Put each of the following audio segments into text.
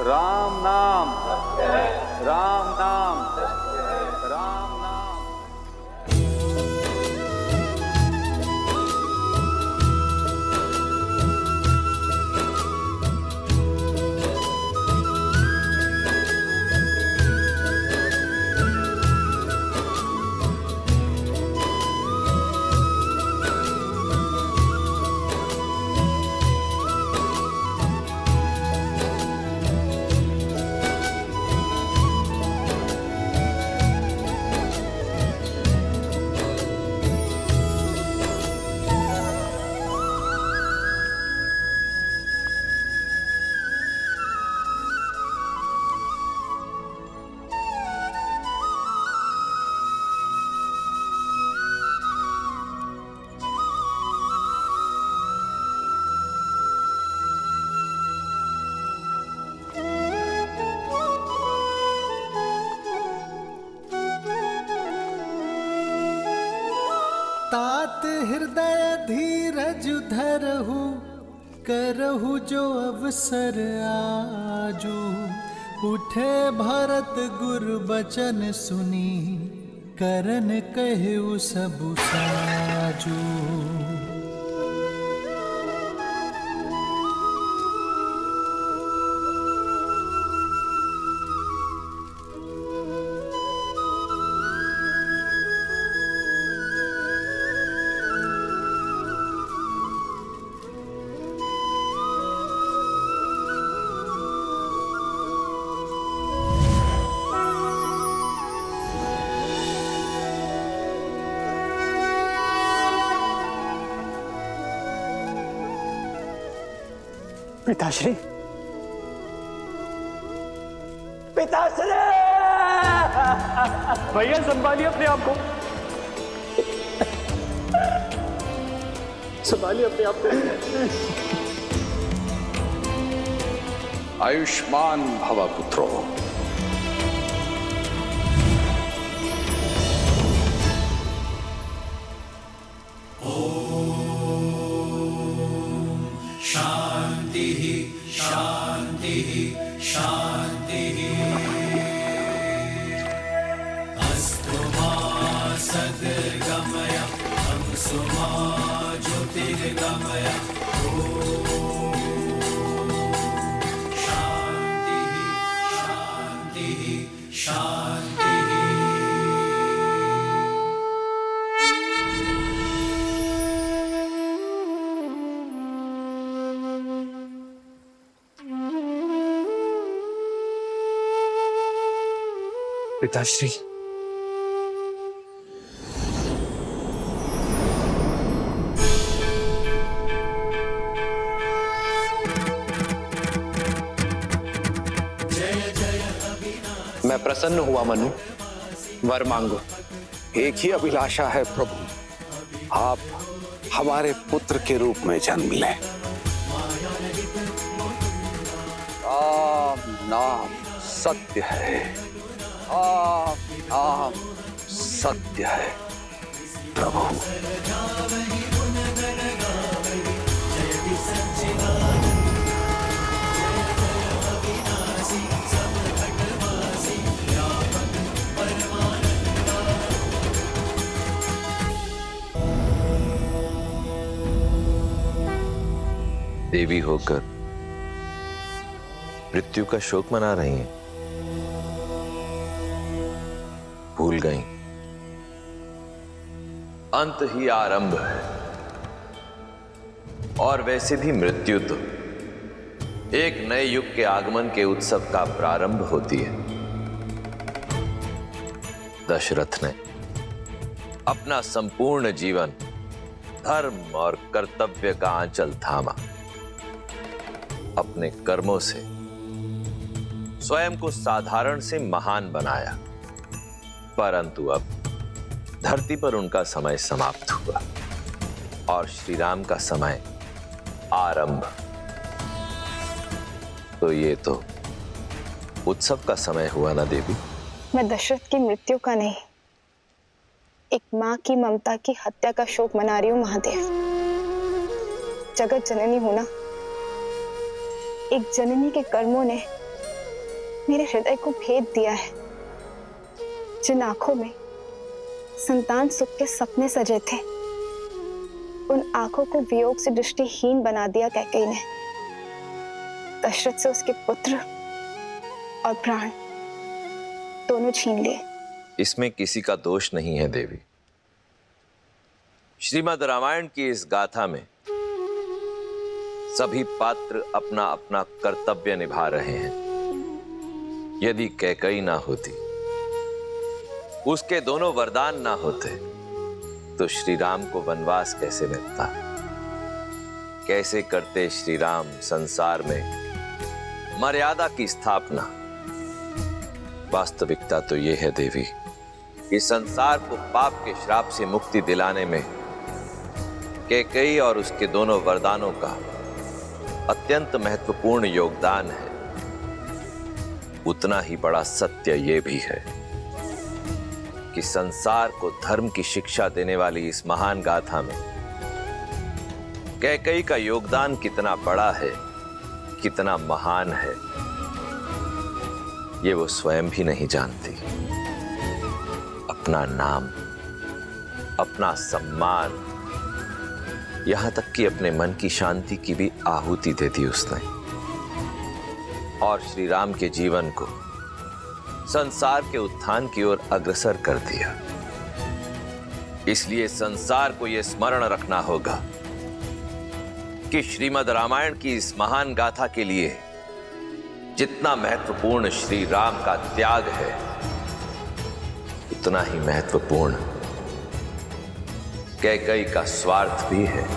राम नाम, राम नाम, राम नाम। तात हृदय धीरज धरहु, करहु जो अवसर आजू। उठे भरत गुरु बचन सुनी, करन कहु सबु साजू। पिताश्री, पिताश्री! भैया संभालिए अपने आप को, संभालिए अपने आप को। आयुष्मान भव पुत्रो। शांति शांति अस्तु मा सद्गमय हमसु मा ज्योतिर्गमय। शांति शांति शांति। पिताश्री, मैं प्रसन्न हुआ मनु, वर मांगो। एक ही अभिलाषा है प्रभु, आप हमारे पुत्र के रूप में जन्म लें। राम नाम सत्य है, राम नाम सत्य है प्रभु। देवी होकर मृत्यु का शोक मना रही हैं। भूल गई अंत ही आरंभ है, और वैसे भी मृत्यु तो एक नए युग के आगमन के उत्सव का प्रारंभ होती है। दशरथ ने अपना संपूर्ण जीवन धर्म और कर्तव्य का आंचल थामा, अपने कर्मों से स्वयं को साधारण से महान बनाया, परंतु अब धरती पर उनका समय समाप्त हुआ और श्री राम का समय आरंभ। तो ये तो उत्सव का समय हुआ ना देवी? मैं दशरथ की मृत्यु का नहीं, एक माँ की ममता की हत्या का शोक मना रही हूँ महादेव। जगत जननी हूं ना, एक जननी के कर्मों ने मेरे हृदय को भेद दिया है। जिन आंखों में संतान सुख के सपने सजे थे, उन आंखों को वियोग से दृष्टिहीन बना दिया कैकेयी ने। दशरथ से उसके पुत्र और प्राण दोनों छीन लिए। इसमें किसी का दोष नहीं है देवी। श्रीमद् रामायण की इस गाथा में सभी पात्र अपना अपना कर्तव्य निभा रहे हैं। यदि कैकेयी ना होती, उसके दोनों वरदान ना होते, तो श्री राम को वनवास कैसे मिलता? कैसे करते श्री राम संसार में मर्यादा की स्थापना? वास्तविकता तो यह है देवी कि संसार को पाप के श्राप से मुक्ति दिलाने में कैकेयी और उसके दोनों वरदानों का अत्यंत महत्वपूर्ण योगदान है। उतना ही बड़ा सत्य यह भी है कि संसार को धर्म की शिक्षा देने वाली इस महान गाथा में कैकेयी का योगदान कितना बड़ा है, कितना महान है, ये वो स्वयं भी नहीं जानती। अपना नाम, अपना सम्मान, यहां तक कि अपने मन की शांति की भी आहुति दे दी उसने, और श्री राम के जीवन को संसार के उत्थान की ओर अग्रसर कर दिया। इसलिए संसार को यह स्मरण रखना होगा कि श्रीमद् रामायण की इस महान गाथा के लिए जितना महत्वपूर्ण श्री राम का त्याग है, उतना ही महत्वपूर्ण कैकेयी का स्वार्थ भी है।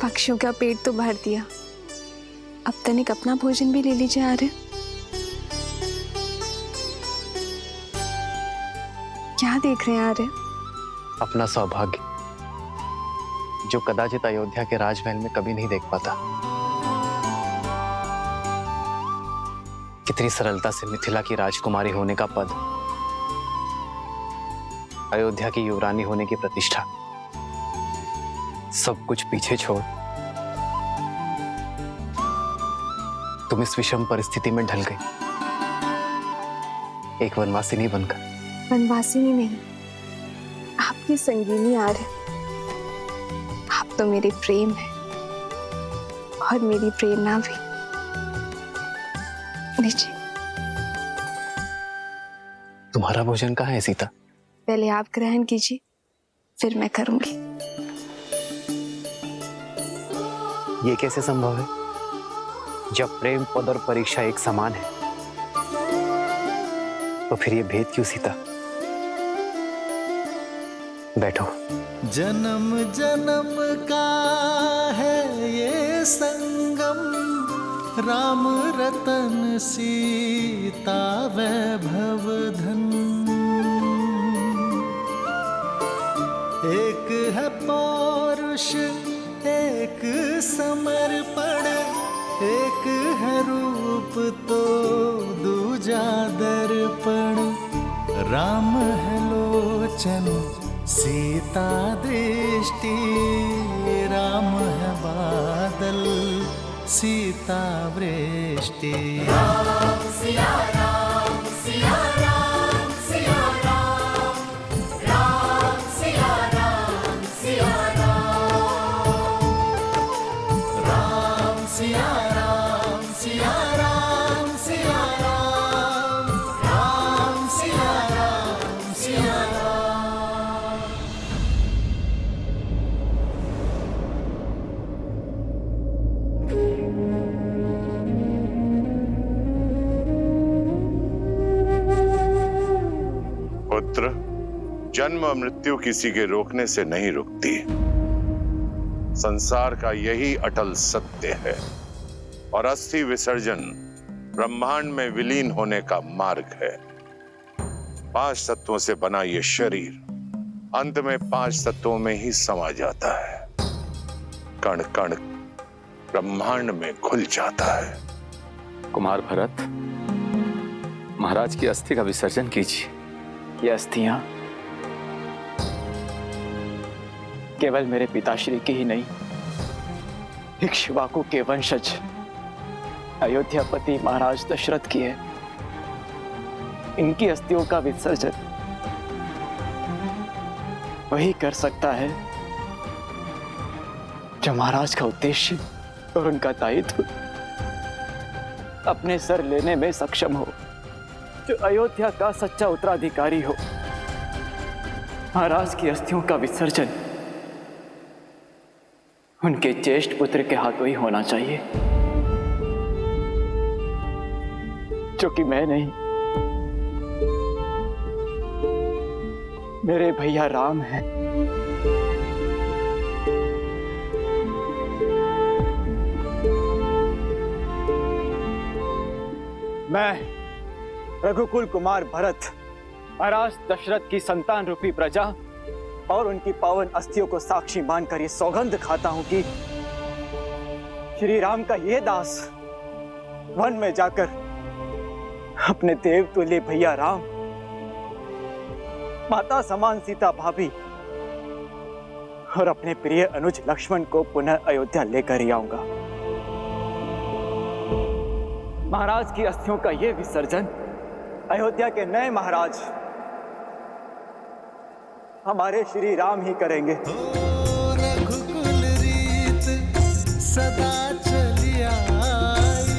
पक्षियों का पेट तो भर दिया, अब तनिक अपना भोजन भी ले लीजिए आर्य। क्या देख रहे हैं आर्य? अपना सौभाग्य, जो कदाचित अयोध्या के राजमहल में कभी नहीं देख पाता। कितनी सरलता से मिथिला की राजकुमारी होने का पद, अयोध्या की युवरानी होने की प्रतिष्ठा, सब कुछ पीछे छोड़ तुम इस विषम परिस्थिति में ढल गई, एक वनवासिनी बनकर। वनवासिनी नहीं, आपकी संगीनी आर्य। आप तो मेरे प्रेम है और मेरी प्रेरणा भी। लीजिए। तुम्हारा भोजन कहाँ है सीता? पहले आप ग्रहण कीजिए, फिर मैं करूंगी। ये कैसे संभव है जब प्रेम, पद और परीक्षा एक समान है? तो फिर ये भेद क्यों सीता? बैठो। जन्म जन्म का है ये संगम, राम रतन सीता वैभव धन। एक है पौरुष, एक समर्पण, एक है रूप तो दूजा दर्पण। राम है लोचन, सीता दृष्टि, राम है बादल, सीता वृष्टि। राम सिया राम, सिया राम, सिया राम, राम सिया राम, सिया राम, राम सिया राम, सिया राम, सिया राम, राम सिया राम, सिया राम। जन्म और मृत्यु किसी के रोकने से नहीं रुकती। संसार का यही अटल सत्य है और अस्थि विसर्जन ब्रह्मांड में विलीन होने का मार्ग है। 5 तत्वों से बना ये शरीर अंत में 5 तत्वों में ही समा जाता है। कण कण ब्रह्मांड में घुल जाता है। कुमार भरत, महाराज की अस्थि का विसर्जन कीजिए। ये अस्थियां केवल मेरे पिताश्री की ही नहीं, इक्ष्वाकु के वंशज अयोध्यापति महाराज दशरथ की है। इनकी अस्थियों का विसर्जन वही कर सकता है जो महाराज का उद्देश्य और उनका दायित्व अपने सर लेने में सक्षम हो, जो अयोध्या का सच्चा उत्तराधिकारी हो। महाराज की अस्थियों का विसर्जन उनके ज्येष्ठ पुत्र के हाथों ही होना चाहिए, जो कि मैं नहीं, मेरे भैया राम हैं। मैं रघुकुल कुमार भरत महाराज दशरथ की संतान रूपी प्रजा और उनकी पावन अस्थियों को साक्षी मानकर ये सौगंध खाता हूं कि श्री राम का ये दास वन में जाकर अपने देव तुल्य भैया राम, माता समान सीता भाभी और अपने प्रिय अनुज लक्ष्मण को पुनः अयोध्या लेकर ही आऊंगा। महाराज की अस्थियों का यह विसर्जन अयोध्या के नए महाराज हमारे श्री राम ही करेंगे। रघुकुल रीत सदा चली आई,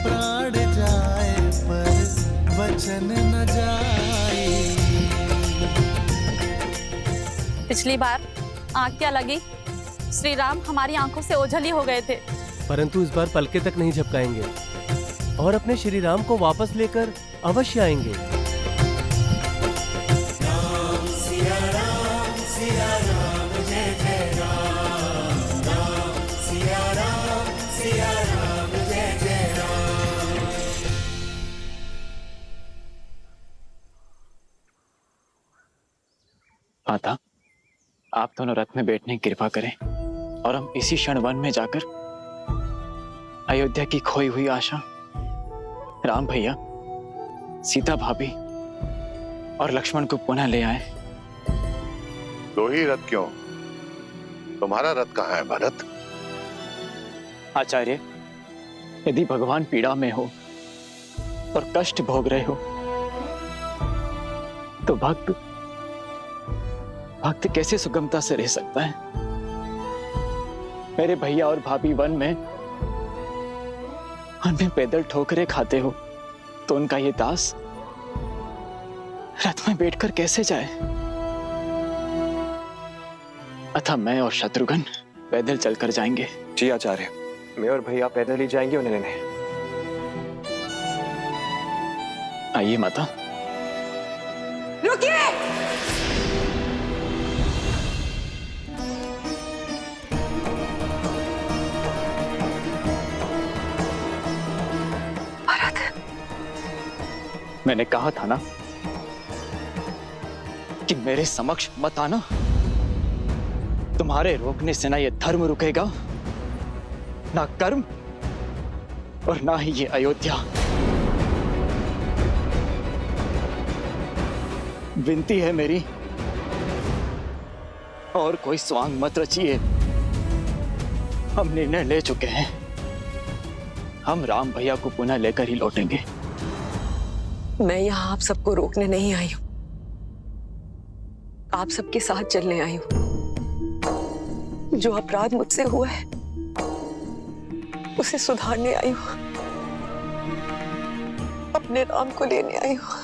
प्राण जाए पर वचन न जाए। पिछली बार आंख क्या लगी, श्री राम हमारी आंखों से ओझल ही हो गए थे, परंतु इस बार पलके तक नहीं झपकाएंगे और अपने श्री राम को वापस लेकर अवश्य आएंगे। माता, आप दोनों रथ में बैठने की कृपा करें और हम इसी क्षण वन में जाकर अयोध्या की खोई हुई आशा, राम भैया, सीता भाभी और लक्ष्मण को पुनः ले आए। 2 ही रथ क्यों? तुम्हारा रथ कहाँ है भरत? आचार्य, यदि भगवान पीड़ा में हो और कष्ट भोग रहे हो तो भक्त कैसे सुगमता से रह सकता है? मेरे भैया और भाभी वन में पैदल ठोकरे खाते हो तो उनका ये दास रथ में बैठकर कैसे जाए? अतः मैं और शत्रुघ्न पैदल चलकर जाएंगे। जी आचार्य, मैं और भैया पैदल ही जाएंगे उन्हें लेने। आइए माता। रुकिए! मैंने कहा था ना कि मेरे समक्ष मत आना। तुम्हारे रोकने से ना ये धर्म रुकेगा, ना कर्म और ना ही ये अयोध्या। विनती है मेरी, और कोई स्वांग मत रचिए। हम निर्णय ले चुके हैं, हम राम भैया को पुनः लेकर ही लौटेंगे। मैं यहाँ आप सबको रोकने नहीं आई हूँ, आप सबके साथ चलने आई हूँ। जो अपराध मुझसे हुआ है उसे सुधारने आई हूँ, अपने राम को लेने आई हूँ।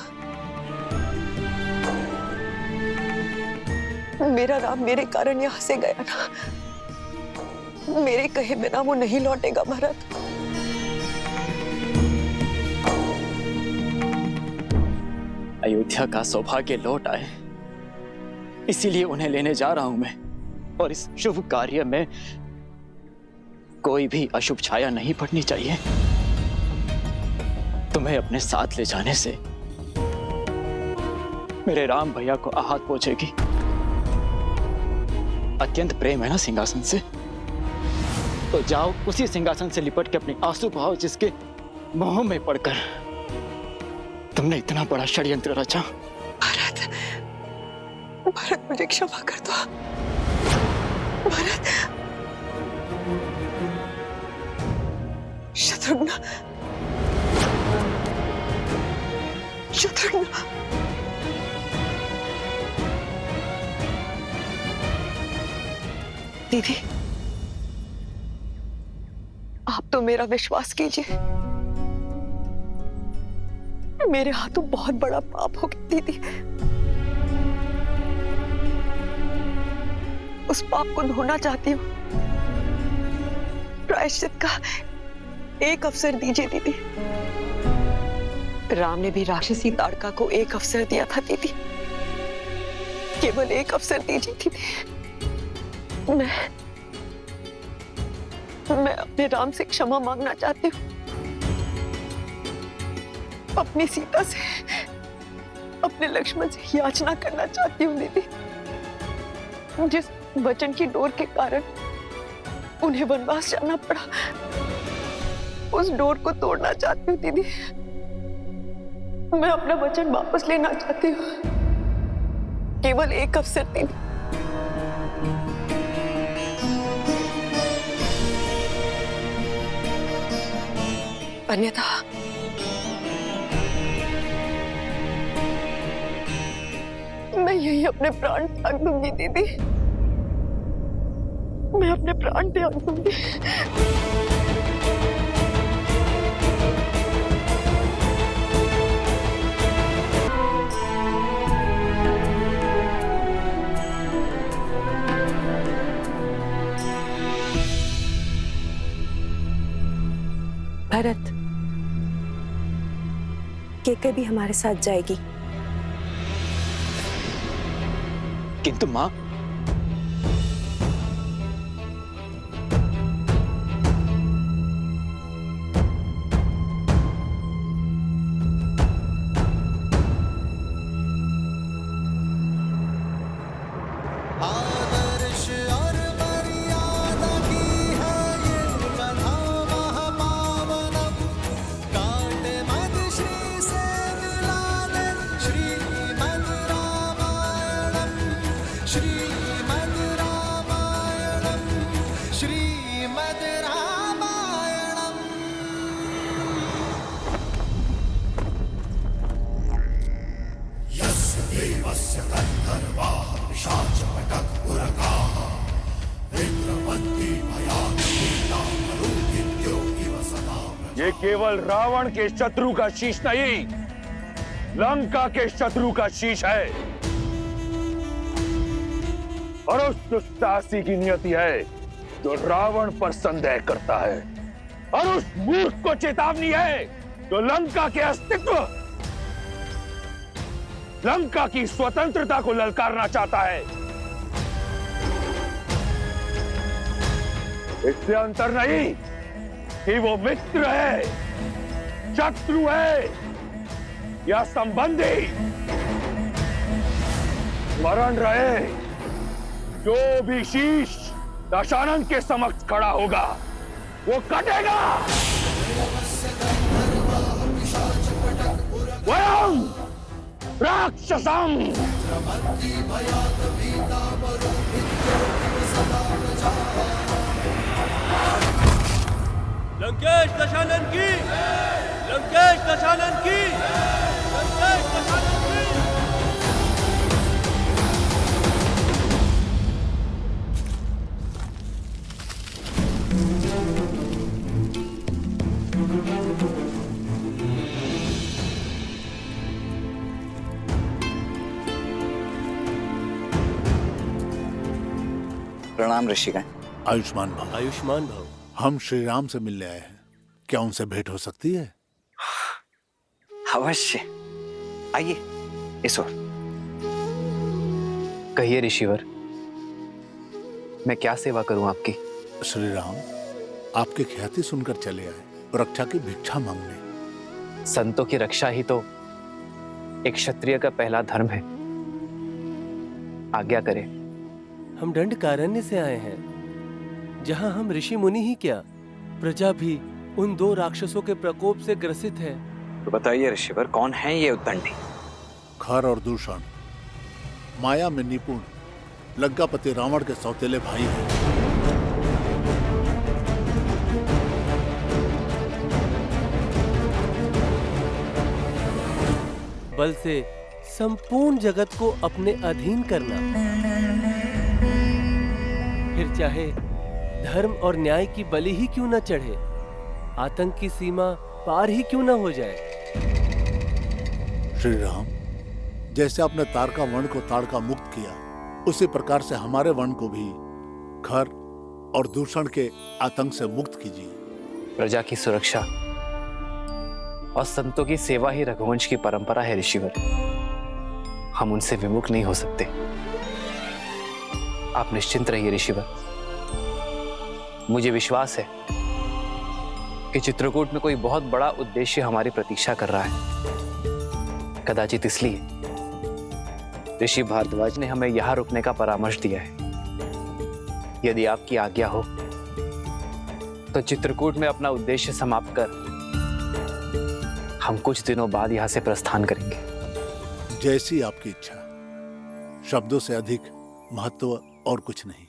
मेरा राम मेरे कारण यहाँ से गया ना, मेरे कहे बिना वो नहीं लौटेगा भरत। अयोध्या अयोध्या का सौभाग्य लौट आए, इसीलिए उन्हें लेने जा रहा हूं मैं। और इस शुभ कार्य में कोई भी अशुभ छाया नहीं पड़नी चाहिए। तुम्हें अपने साथ ले जाने से मेरे राम भैया को आहत पहुंचेगी। अत्यंत प्रेम है ना सिंहासन से, तो जाओ उसी सिंहासन से लिपट के अपने आंसू बहाओ जिसके मोह में पड़कर तुमने इतना बड़ा षड्यंत्र रचा। भरत, भरत मुझे क्षमा कर दो। भरत, शत्रुघ्न, शत्रुघ्न, दीदी आप तो मेरा विश्वास कीजिए, मेरे हाथों बहुत बड़ा पाप हो गया दीदी। उस पाप को धोना चाहती हूँ। प्रायश्चित का एक अवसर दीजिए दीदी। राम ने भी राक्षसी ताड़का को एक अवसर दिया था दीदी, केवल एक अवसर दीजिए दीदी। मैं अपने राम से क्षमा मांगना चाहती हूँ, अपनी सीता से, अपने लक्ष्मण से याचना करना चाहती हूँ दीदी। जिस वचन की डोर के कारण उन्हें वनवास जाना पड़ा, उस डोर को तोड़ना चाहती हूँ दीदी। मैं अपना वचन वापस लेना चाहती हूँ, केवल एक अवसर दीदी। अन्यथा मैं यही अपने प्राण त्याग दूंगी दीदी। मैं अपने प्राण त्याग दूंगी। भरत, केके भी हमारे साथ जाएगी। किंतु मां, आदर्श और मर्यादा की है ये कथा महापावनम। काटे मद श्री से मिला दे श्रीमद् रामायणम, श्रीमद् रामायणम, श्रीमद् रामायणम। यस्य देवस्य गन्धर्वाः पिशाचपटकपुरकाः विक्रमन्ति भयानकेनामरूपित्यो इव सदा। ये केवल रावण के शत्रु का शीश नहीं, लंका के शत्रु का शीश है। और उस दुस्साहसी की नियति है जो रावण पर संदेह करता है, और उस मूर्ख को चेतावनी है जो लंका के अस्तित्व, लंका की स्वतंत्रता को ललकारना चाहता है। इससे अंतर नहीं कि वो मित्र है, शत्रु है या संबंधी। स्मरण रहे, जो भी शीश दशानन के समक्ष खड़ा होगा वो कटेगा। वयम राक्षसम। लंकेश दशानन की, लंकेश दशानन की, लंकेश दशानन की। प्रणाम ऋषिगण। आयुष्मान भव। आयुष्मान भव। हम श्री राम से मिलने आए हैं, क्या उनसे भेंट हो सकती है? अवश्य, आइए इस ओर। कहिए ऋषिवर, मैं क्या सेवा करूं आपकी? श्री राम आपकी ख्याति सुनकर चले आए, रक्षा की भिक्षा मांगने। संतों की रक्षा ही तो एक क्षत्रिय का पहला धर्म है। आज्ञा करें। हम दंडकारण्य से आए हैं, जहां हम ऋषि मुनि ही क्या, प्रजा भी उन 2 राक्षसों के प्रकोप से ग्रसित है। तो बताइए ऋषिवर, कौन है ये उद्दंडी? खर और दूषण माया में निपुण लंकापति रावण के सौतेले भाई हैं। बल से संपूर्ण जगत को अपने अधीन करना, फिर चाहे धर्म और न्याय की बलि ही क्यों न चढ़े, आतंक की सीमा पार ही क्यों न हो जाए। श्री राम, जैसे आपने तारका वर्ण को ताड़का मुक्त किया, उसी प्रकार से हमारे वर्ण को भी खर और दूषण के आतंक से मुक्त कीजिए। प्रजा की सुरक्षा और संतों की सेवा ही रघुवंश की परंपरा है ऋषिवर। हम उनसे विमुख नहीं हो सकते। आप निश्चिंत रहिए ऋषिवर। मुझे विश्वास है कि चित्रकूट में कोई बहुत बड़ा उद्देश्य हमारी प्रतीक्षा कर रहा है। कदाचित इसलिए ऋषि भारद्वाज ने हमें यहां रुकने का परामर्श दिया है। यदि आपकी आज्ञा हो तो चित्रकूट में अपना उद्देश्य समाप्त कर हम कुछ दिनों बाद यहां से प्रस्थान करेंगे। जैसी आपकी इच्छा। शब्दों से अधिक महत्व और कुछ नहीं।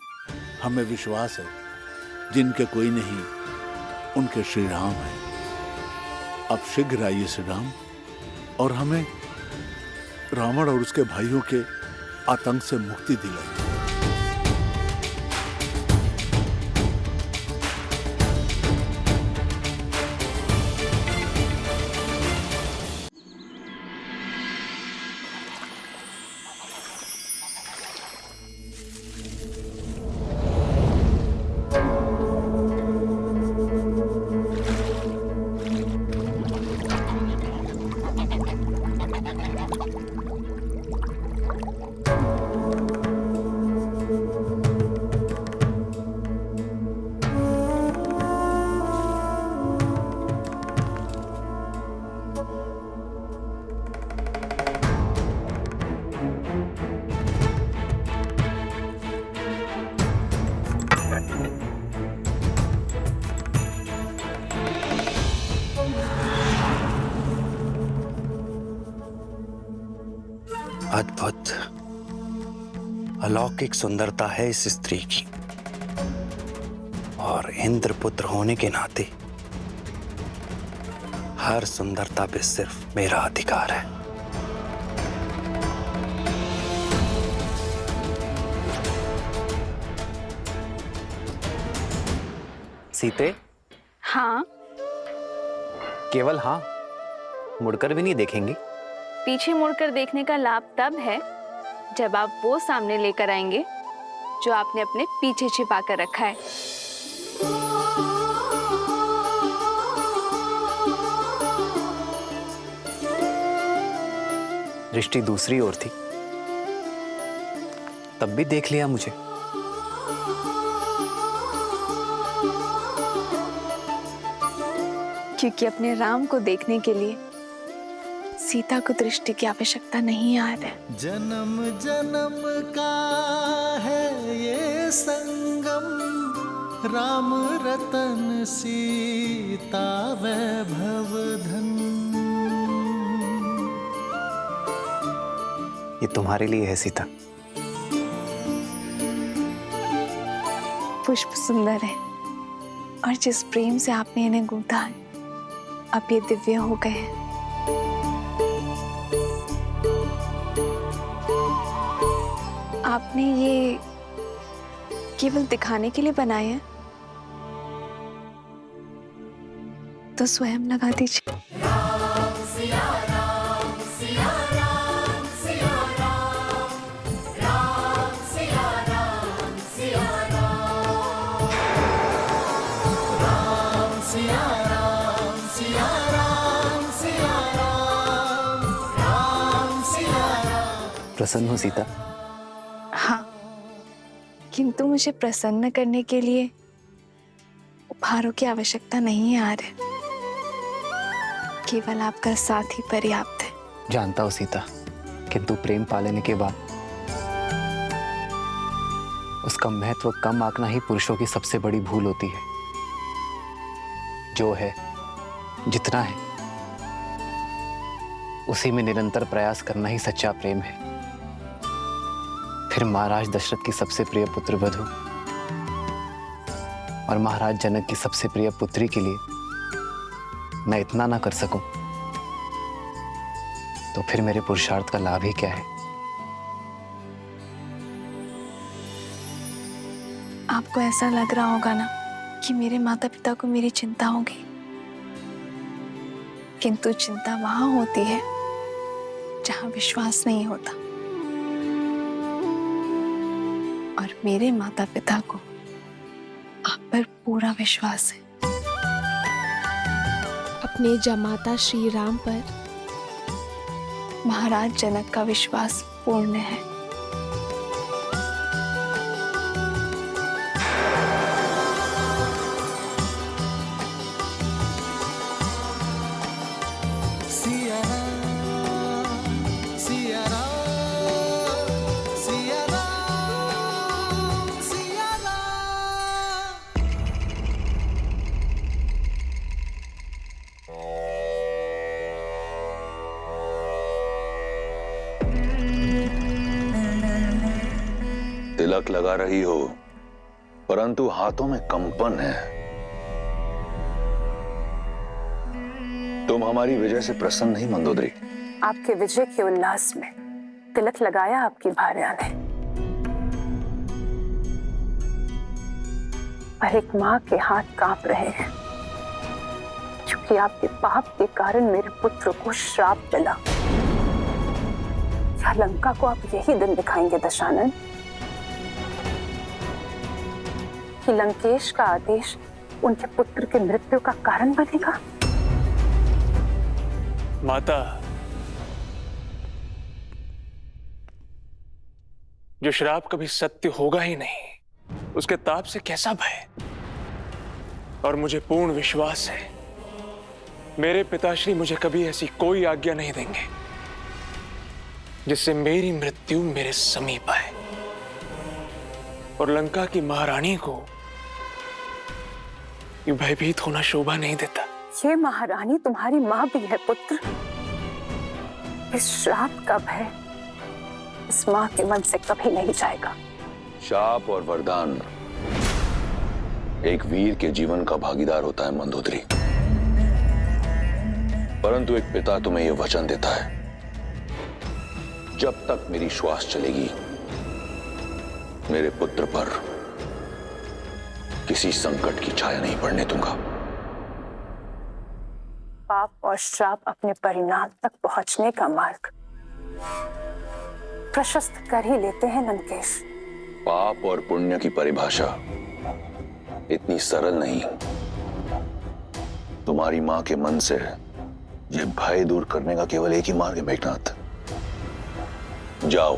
हमें विश्वास है जिनके कोई नहीं उनके श्री राम हैं। अब शीघ्र आइए श्री राम, और हमें रावण और उसके भाइयों के आतंक से मुक्ति दिलाइए। अद्भुत अलौकिक सुंदरता है इस स्त्री की, और इंद्रपुत्र होने के नाते हर सुंदरता पे सिर्फ मेरा अधिकार है। सीते? हाँ। केवल हाँ? मुड़कर भी नहीं देखेंगी? पीछे मुड़कर देखने का लाभ तब है जब आप वो सामने लेकर आएंगे जो आपने अपने पीछे छिपा कर रखा है। दृष्टि दूसरी ओर थी, तब भी देख लिया मुझे। क्योंकि अपने राम को देखने के लिए सीता को दृष्टि की आवश्यकता नहीं याद है। जन्म जन्म का है ये संगम, राम रतन सीता वैभव धन। ये तुम्हारे लिए है सीता। पुष्प सुंदर है, और जिस प्रेम से आपने इन्हें गूंथा है, अब ये दिव्य हो गए हैं। आपने ये केवल दिखाने के लिए बनाए हैं, तो स्वयं लगा दीजिए। सिया राम प्रसन्न हो सीता? हाँ, किंतु मुझे प्रसन्न करने के लिए उपहारों की आवश्यकता नहीं है आर्य। केवल आपका साथ ही पर्याप्त है। जानता हो सीता, किंतु प्रेम पा लेने के बाद उसका महत्व कम आंकना ही पुरुषों की सबसे बड़ी भूल होती है। जो है, जितना है, उसी में निरंतर प्रयास करना ही सच्चा प्रेम है। फिर महाराज दशरथ की सबसे प्रिय पुत्र वधु और महाराज जनक की सबसे प्रिय पुत्री के लिए मैं इतना ना कर सकूं, तो फिर मेरे पुरुषार्थ का लाभ ही क्या है? आपको ऐसा लग रहा होगा ना कि मेरे माता पिता को मेरी चिंता होगी, किंतु चिंता वहां होती है जहां विश्वास नहीं होता। और मेरे माता पिता को आप पर पूरा विश्वास है। अपने जमाता श्री राम पर महाराज जनक का विश्वास पूर्ण है। सिया राम, सिया राम, सिया राम, सिया राम। तिलक लगा रही हो, परंतु हाथों में कंपन है। तुम हमारी विजय से प्रसन्न नहीं मंदोदरी? आपके विजय के उल्लास में तिलक लगाया आपकी भार्या ने, पर एक माँ के हाथ कांप रहे हैं, क्योंकि आपके पाप के कारण मेरे पुत्र को श्राप चला। क्या लंका को आप यही दिन दिखाएंगे दशानन, कि लंकेश का आदेश उनके पुत्र के मृत्यु का कारण बनेगा? माता, जो श्राप कभी सत्य होगा ही नहीं, उसके ताप से कैसा भय? और मुझे पूर्ण विश्वास है मेरे पिताश्री मुझे कभी ऐसी कोई आज्ञा नहीं देंगे जिससे मेरी मृत्यु मेरे समीप आए और लंका की महारानी को ये भयभीत होना शोभा नहीं देता। ये महारानी तुम्हारी माँ भी है पुत्र। इस श्राप का भय इस माँ के मन से कभी नहीं जाएगा। शाप और वरदान एक वीर के जीवन का भागीदार होता है मंदोदरी, परंतु एक पिता तुम्हें यह वचन देता है, जब तक मेरी श्वास चलेगी मेरे पुत्र पर किसी संकट की छाया नहीं पड़ने दूंगा। पाप और श्राप अपने परिणाम तक पहुंचने का मार्ग प्रशस्त कर ही लेते हैं लंकेश। पाप और पुण्य की परिभाषा इतनी सरल नहीं। तुम्हारी मां के मन से यह भय दूर करने का केवल एक ही मार्ग है मेघनाथ। जाओ,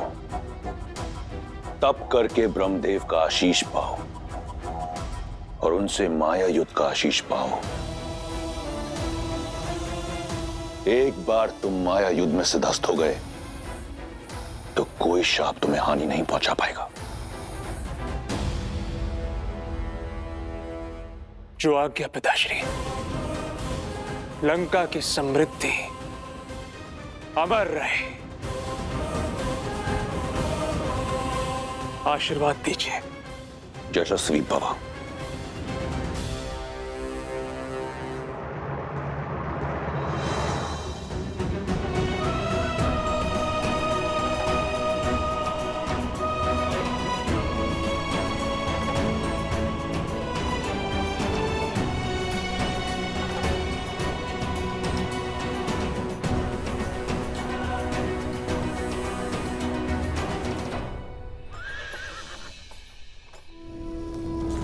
तप करके ब्रह्मदेव का आशीष पाओ और उनसे माया युद्ध का आशीष पाओ। एक बार तुम माया युद्ध में सिद्धस्त हो गए तो कोई शाप तुम्हें हानि नहीं पहुंचा पाएगा। जो आज्ञा पिताश्री। लंका की समृद्धि अमर रहे। आशीर्वाद दीजिए। यशस्वी भव।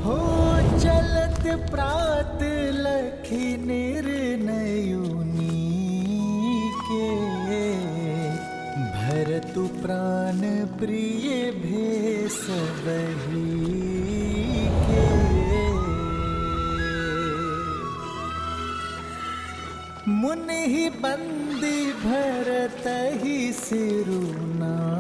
हो प्रिय भेष वही के, मुनि ही बंदी भरत ही सिरुनाई,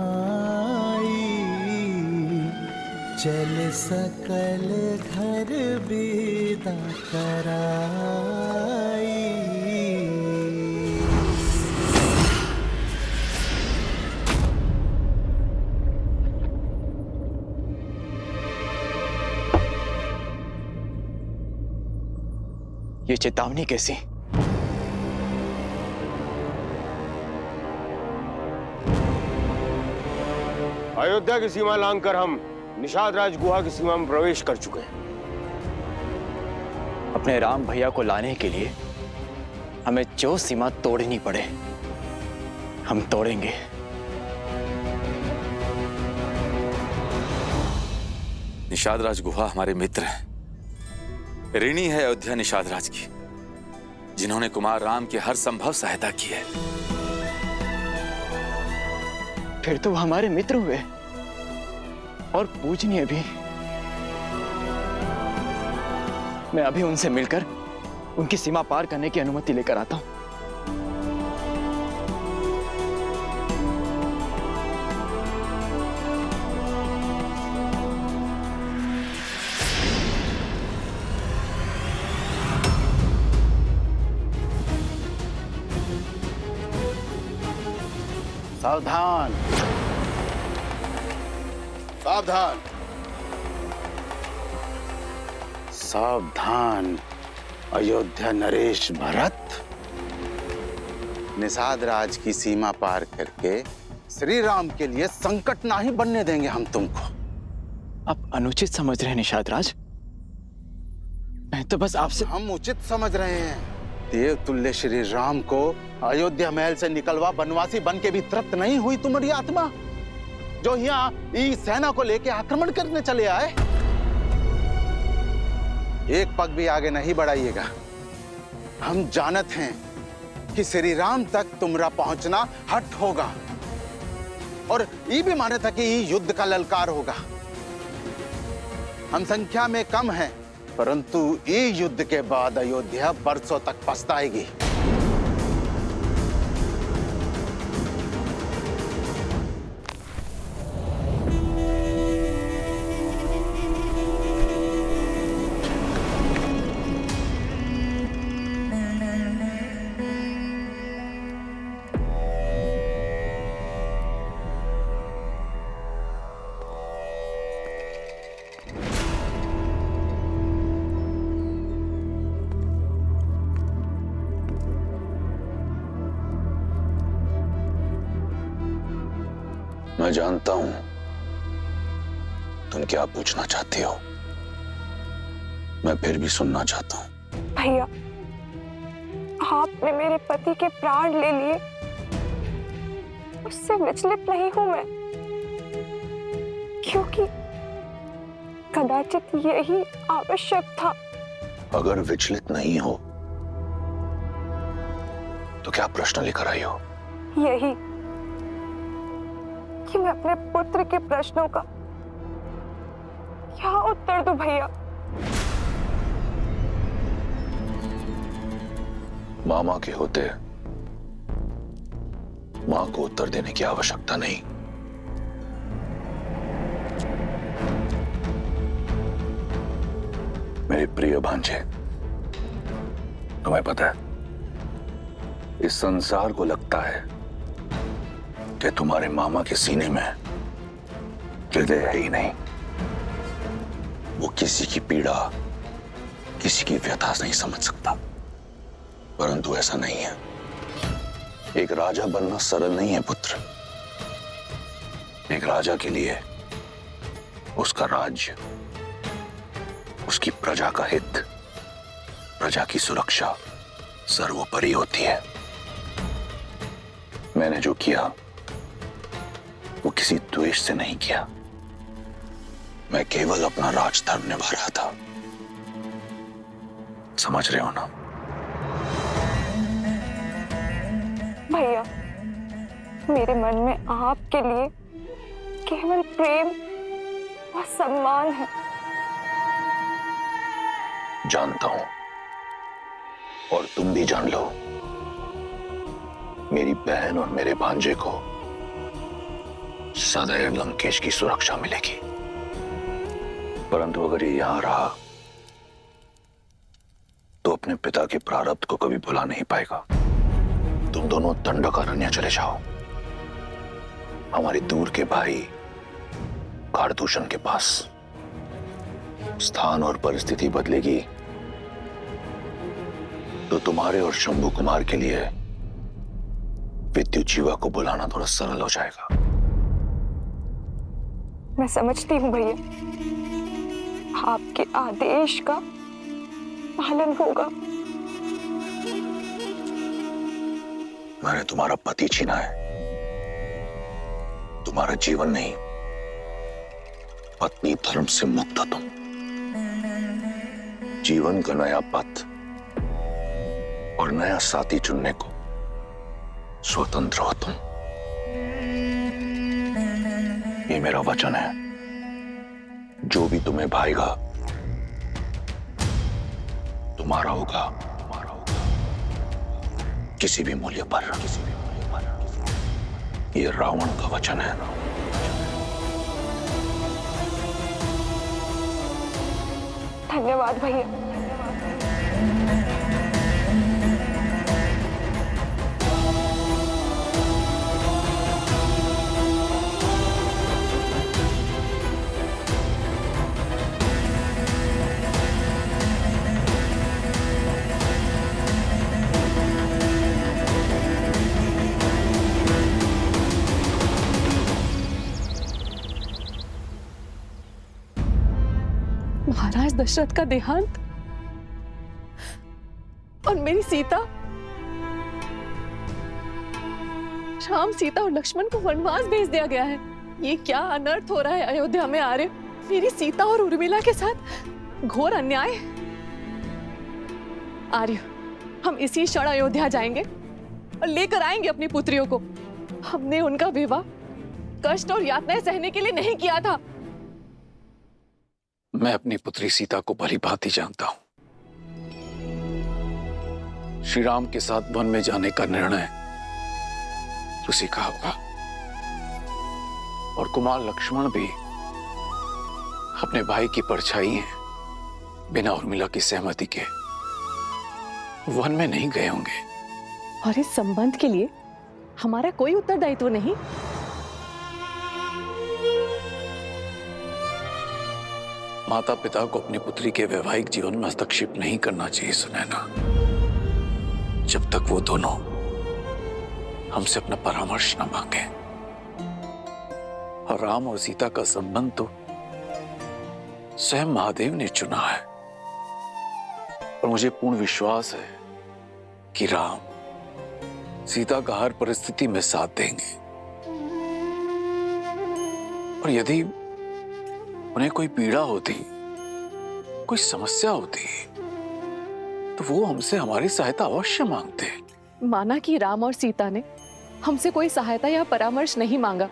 चल सकल घर विदा कराई। ये चेतावनी कैसी? अयोध्या की सीमा लांघकर हम निषाद राज गुहा की सीमा में प्रवेश कर चुके हैं। अपने राम भैया को लाने के लिए हमें जो सीमा तोड़नी पड़े हम तोड़ेंगे। निषाद राज गुहा हमारे मित्र हैं। ऋणी है अयोध्या निषाद राज की, जिन्होंने कुमार राम की हर संभव सहायता की है। फिर तो वो हमारे मित्र हुए और पूजनीय भी। मैं अभी उनसे मिलकर उनकी सीमा पार करने की अनुमति लेकर आता हूं। सावधान, सावधान, सावधान। अयोध्या नरेश भरत, निषाद राज की सीमा पार करके श्री राम के लिए संकट नहीं बनने देंगे हम तुमको। आप अनुचित समझ रहे हैं निषाद राज। मैं तो बस आपसे। हम उचित समझ रहे हैं। देव तुल्य श्री राम को अयोध्या महल से निकलवा बनवासी बन के भी तृप्त नहीं हुई तुम्हारी आत्मा, जो यहाँ इस सेना को लेके आक्रमण करने चले आए। एक पग भी आगे नहीं बढ़ाइएगा। हम जानत हैं कि श्री राम तक तुम्हारा पहुंचना हट होगा, और ये भी माने था कि ये युद्ध का ललकार होगा। हम संख्या में कम हैं, परंतु ये युद्ध के बाद अयोध्या बरसों तक पछताएगी। मैं जानता हूं तुम क्या पूछना चाहती हो। मैं फिर भी सुनना चाहता हूं। भैया, आपने मेरे पति के प्राण ले लिए, उससे विचलित नहीं हूं मैं, क्योंकि कदाचित यही आवश्यक था। अगर विचलित नहीं हो तो क्या प्रश्न लेकर आई हो? यही कि मैं अपने पुत्र के प्रश्नों का क्या उत्तर दूं भैया। मामा के होते मां को उत्तर देने की आवश्यकता नहीं। मेरे प्रिय भांजे, तुम्हें पता है, इस संसार को लगता है कि तुम्हारे मामा के सीने में हृदय है ही नहीं। वो किसी की पीड़ा, किसी की व्यथा नहीं समझ सकता, परंतु ऐसा नहीं है। एक राजा बनना सरल नहीं है पुत्र। एक राजा के लिए उसका राज्य, उसकी प्रजा का हित, प्रजा की सुरक्षा सर्वोपरि होती है। मैंने जो किया वो किसी द्वेष से नहीं किया। मैं केवल अपना राजधर्म निभा रहा था। समझ रहे हो ना? भैया, मेरे मन में आपके लिए केवल प्रेम और सम्मान है। जानता हूं, और तुम भी जान लो, मेरी बहन और मेरे भांजे को सदैव लंकेश की सुरक्षा मिलेगी। परंतु अगर ये यहां रहा तो अपने पिता के प्रारब्ध को कभी भुला नहीं पाएगा। तुम दोनों दंडकारण्य चले जाओ, हमारे दूर के भाई कारदूषण के पास। स्थान और परिस्थिति बदलेगी तो तुम्हारे और शंभू कुमार के लिए विद्युत जीवा को बुलाना थोड़ा सरल हो जाएगा। मैं समझती हूँ भैया, आपके आदेश का पालन होगा। मैंने तुम्हारा पति छीना है, तुम्हारा जीवन नहीं। पत्नी धर्म से मुक्त हो तुम। जीवन का नया पथ और नया साथी चुनने को स्वतंत्र हो तुम। ये मेरा वचन है, जो भी तुम्हें भाएगा तुम्हारा होगा, किसी भी मूल्य पर। ये रावण का वचन है। धन्यवाद भैया। महाराज दशरथ का देहांत और मेरी सीता, राम, सीता और लक्ष्मण को वनवास भेज दिया गया है। ये क्या अनर्थ हो रहा है अयोध्या में आर्य? मेरी सीता और उर्मिला के साथ घोर अन्याय। आर्य, हम इसी क्षण अयोध्या जाएंगे और लेकर आएंगे अपनी पुत्रियों को। हमने उनका विवाह कष्ट और यातनाएं सहने के लिए नहीं किया था। मैं अपनी पुत्री सीता को भली भांति जानता हूं। श्री राम के साथ वन में जाने का निर्णय उसी का होगा, और कुमार लक्ष्मण भी अपने भाई की परछाई हैं, बिना उर्मिला की सहमति के वन में नहीं गए होंगे। और इस संबंध के लिए हमारा कोई उत्तरदायित्व नहीं। माता पिता को अपनी पुत्री के वैवाहिक जीवन में हस्तक्षेप नहीं करना चाहिए सुनैना, जब तक वो दोनों हमसे अपना परामर्श न मांगे। और राम और सीता का संबंध तो स्वयं महादेव ने चुना है, और मुझे पूर्ण विश्वास है कि राम सीता का हर परिस्थिति में साथ देंगे। और यदि उन्हें कोई पीड़ा होती, कोई समस्या होती, तो वो हमसे हमारी सहायता अवश्य मांगते। माना कि राम और सीता ने हमसे कोई सहायता या परामर्श नहीं मांगा,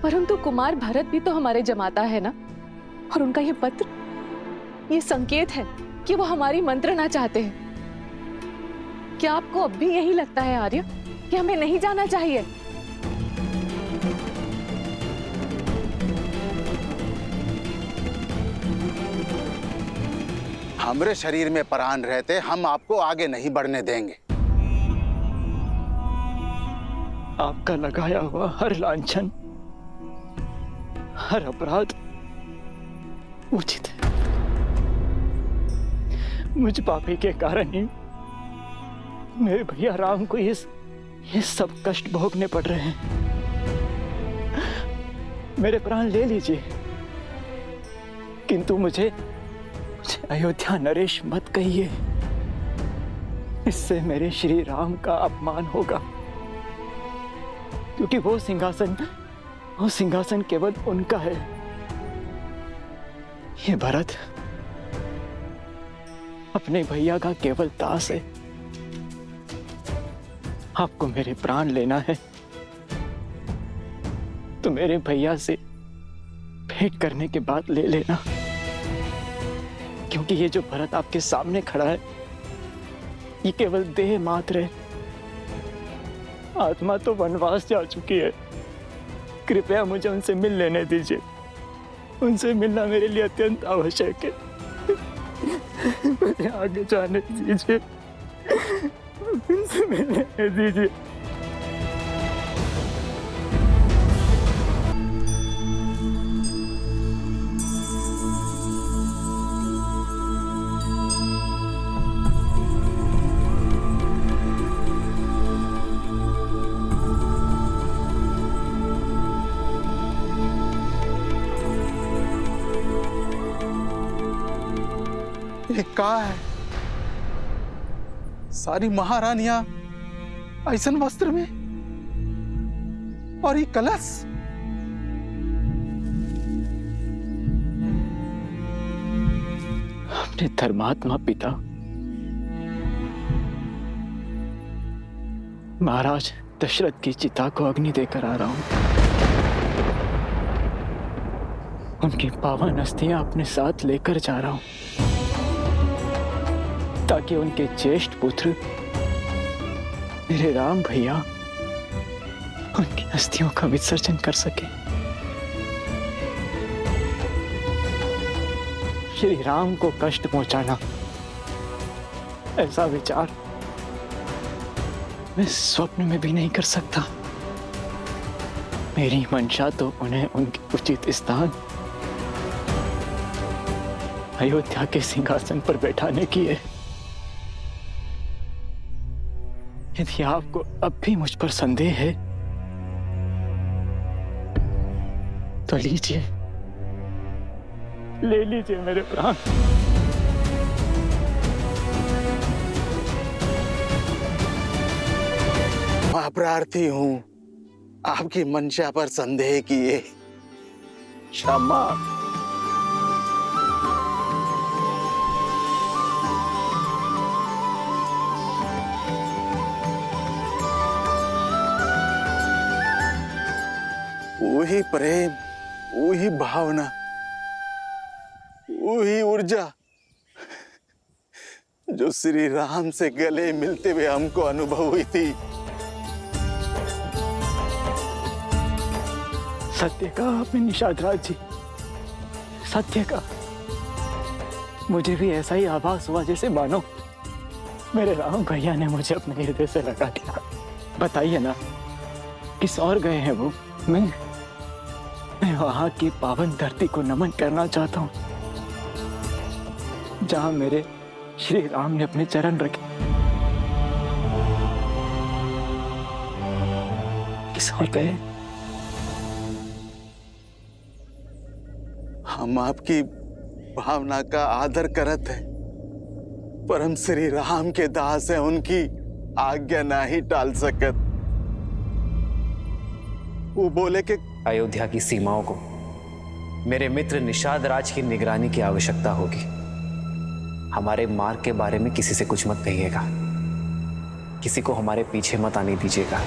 परंतु कुमार भरत भी तो हमारे जमाता है ना। और उनका ये पत्र, ये संकेत है कि वो हमारी मंत्रणा चाहते हैं। क्या आपको अब भी यही लगता है आर्य कि हमें नहीं जाना चाहिए? हमारे शरीर में प्राण रहते हम आपको आगे नहीं बढ़ने देंगे। आपका लगाया हुआ हर लांछन, हर अपराध उचित है। मुझ पापी के कारण ही मेरे भैया राम को ये सब कष्ट भोगने पड़ रहे हैं। मेरे प्राण ले लीजिए, किंतु मुझे अयोध्या नरेश मत कहिए। इससे मेरे श्री राम का अपमान होगा, क्योंकि वो सिंहासन केवल उनका है। ये भरत अपने भैया का केवल दास है। आपको मेरे प्राण लेना है तो मेरे भैया से भेंट करने के बाद ले लेना, क्योंकि ये जो भरत आपके सामने खड़ा है ये केवल देह मात्र है, आत्मा तो वनवास जा चुकी है। कृपया मुझे उनसे मिल लेने दीजिए, उनसे मिलना मेरे लिए अत्यंत आवश्यक है। मुझे आगे जाने दीजिए, उनसे मिलने दीजिए। ये का है? सारी महारानियां ऐसन वस्त्र में, और ये कलश। अपने धर्मात्मा पिता महाराज दशरथ की चिता को अग्नि देकर आ रहा हूं। उनकी पावन अस्थियां अपने साथ लेकर जा रहा हूं, ताकि उनके ज्येष्ठ पुत्र मेरे राम भैया उनकी अस्थियों का विसर्जन कर सके। श्री राम को कष्ट पहुंचाना, ऐसा विचार मैं स्वप्न में भी नहीं कर सकता। मेरी मंशा तो उन्हें उनके उचित स्थान अयोध्या के सिंहासन पर बैठाने की है। यदि आपको अब भी मुझ पर संदेह है तो लीजिए, ले लीजिए मेरे प्राण। मैं प्रार्थी हूं, आपकी मंशा पर संदेह किए क्षमा। वही प्रेम, वही भावना, वही ऊर्जा जो श्री राम से गले मिलते हुए हमको अनुभव हुई थी। सत्य का आपने निषाद राज जी, सत्य का। मुझे भी ऐसा ही आभास हुआ जैसे मानो मेरे राम भैया ने मुझे अपने हृदय से लगा दिया। बताइए ना, किस और गए हैं वो? मैं वहां की पावन धरती को नमन करना चाहता हूं, जहां मेरे श्री राम ने अपने चरण रखे। किस और गए? हम आपकी भावना का आदर करत है, पर हम श्री राम के दास हैं, उनकी आज्ञा ना ही टाल सकत। वो बोले कि अयोध्या की सीमाओं को मेरे मित्र निषाद राज की निगरानी की आवश्यकता होगी। हमारे मार्ग के बारे में किसी से कुछ मत कहिएगा, किसी को हमारे पीछे मत आने दीजिएगा।